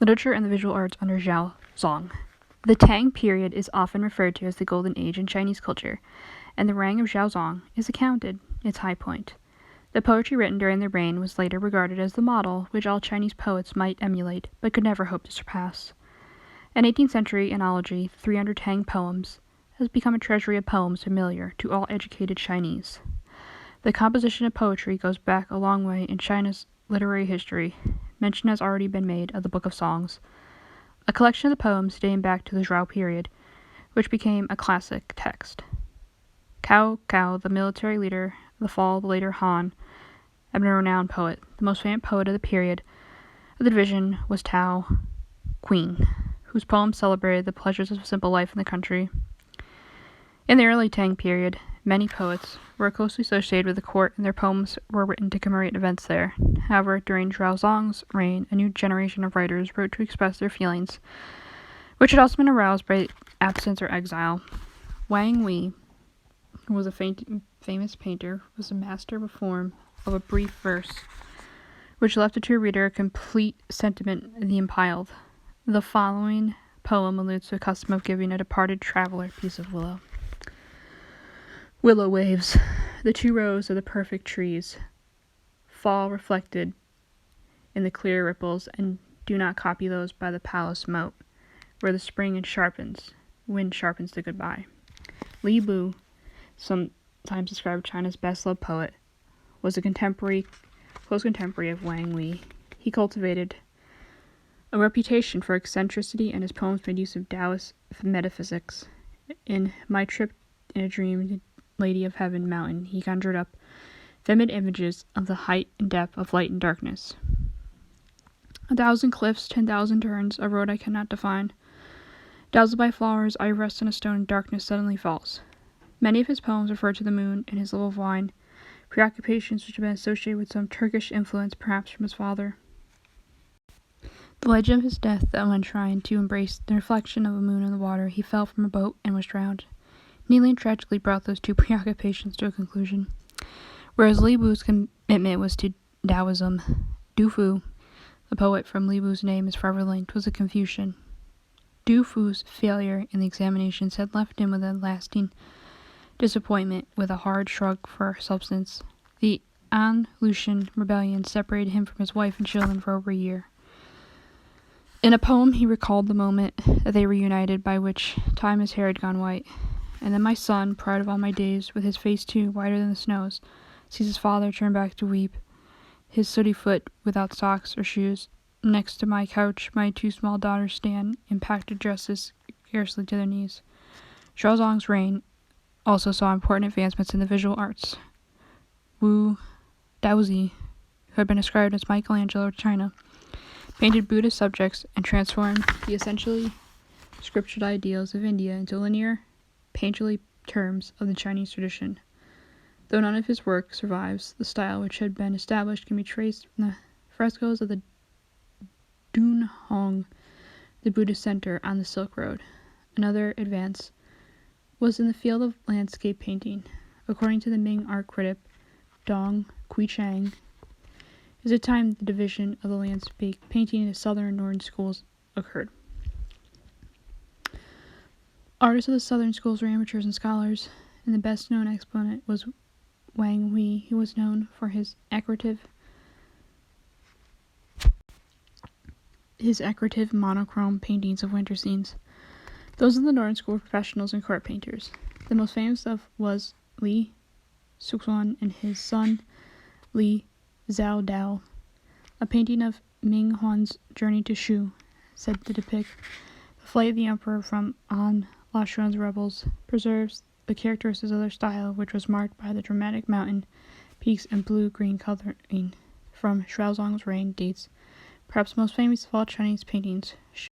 Literature and the visual arts under Xuanzong. The Tang period is often referred to as the Golden Age in Chinese culture, and the reign of Xuanzong is accounted its high point. The poetry written during the reign was later regarded as the model which all Chinese poets might emulate, but could never hope to surpass. An 18th century anthology, 300 Tang poems, has become a treasury of poems familiar to all educated Chinese. The composition of poetry goes back a long way in China's literary history. Mention has already been made of the Book of Songs, a collection of the poems dating back to the Zhou period, which became a classic text. Cao Cao, the military leader of the fall of the later Han, had been a renowned poet. The most famous poet of the period of the division was Tao Qing, whose poems celebrated the pleasures of simple life in the country. In the early Tang period, many poets were closely associated with the court, and their poems were written to commemorate events there. However, during Xuanzong's reign, a new generation of writers wrote to express their feelings, which had also been aroused by absence or exile. Wang Wei, who was a famous painter, was a master of a form of a brief verse, which left to a reader a complete sentiment in the impaled. The following poem alludes to a custom of giving a departed traveler a piece of willow. Willow waves, the two rows of the perfect trees, fall reflected in the clear ripples, and do not copy those by the palace moat, where the spring wind sharpens the goodbye. Li Bu, sometimes described China's best-loved poet, was a close contemporary of Wang Wei. He cultivated a reputation for eccentricity, and his poems made use of Taoist metaphysics. In My Trip in a Dream, the Lady of Heaven Mountain, he conjured up vivid images of the height and depth of light and darkness. 1,000 cliffs, 10,000 turns, a road I cannot define. Dazzled by flowers, I rest on a stone, and darkness suddenly falls. Many of his poems refer to the moon and his love of wine, preoccupations which have been associated with some Turkish influence, perhaps from his father. The legend of his death, that when trying to embrace the reflection of a moon in the water, he fell from a boat and was drowned, neatly and tragically brought those two preoccupations to a conclusion. Whereas Li Bu's commitment was to Taoism, Du Fu, the poet from Li Bu's name is forever linked, was a Confucian. Du Fu's failure in the examinations had left him with a lasting disappointment, with a hard shrug for substance. The An Lushan rebellion separated him from his wife and children for over a year. In a poem, he recalled the moment that they reunited, by which time his hair had gone white. And then my son, pride of all my days, with his face too whiter than the snows, sees his father turn back to weep, his sooty foot without socks or shoes. Next to my couch, my two small daughters stand, in packed dresses scarcely to their knees. Xuanzong's reign also saw important advancements in the visual arts. Wu Daozi, who had been described as Michelangelo of China, painted Buddhist subjects and transformed the essentially scriptural ideals of India into linear, painterly terms of the Chinese tradition. Though none of his work survives, the style which had been established can be traced from the frescoes of the Dunhuang, the Buddhist center on the Silk Road. Another advance was in the field of landscape painting. According to the Ming art critic Dong Qichang, is the time the division of the landscape painting into southern and northern schools occurred. Artists of the southern schools were amateurs and scholars, and the best-known exponent was Wang Wei, who was known for his accurative monochrome paintings of winter scenes. Those of the northern school were professionals and court painters. The most famous of was Li Xuanzong and his son Li Zhaodao. A painting of Ming Huan's journey to Shu, said to depict the flight of the emperor from An Lashuan's rebels, preserves the characteristics of their style, which was marked by the dramatic mountain peaks and blue-green coloring. From Xuanzong's reign dates perhaps most famous of all Chinese paintings,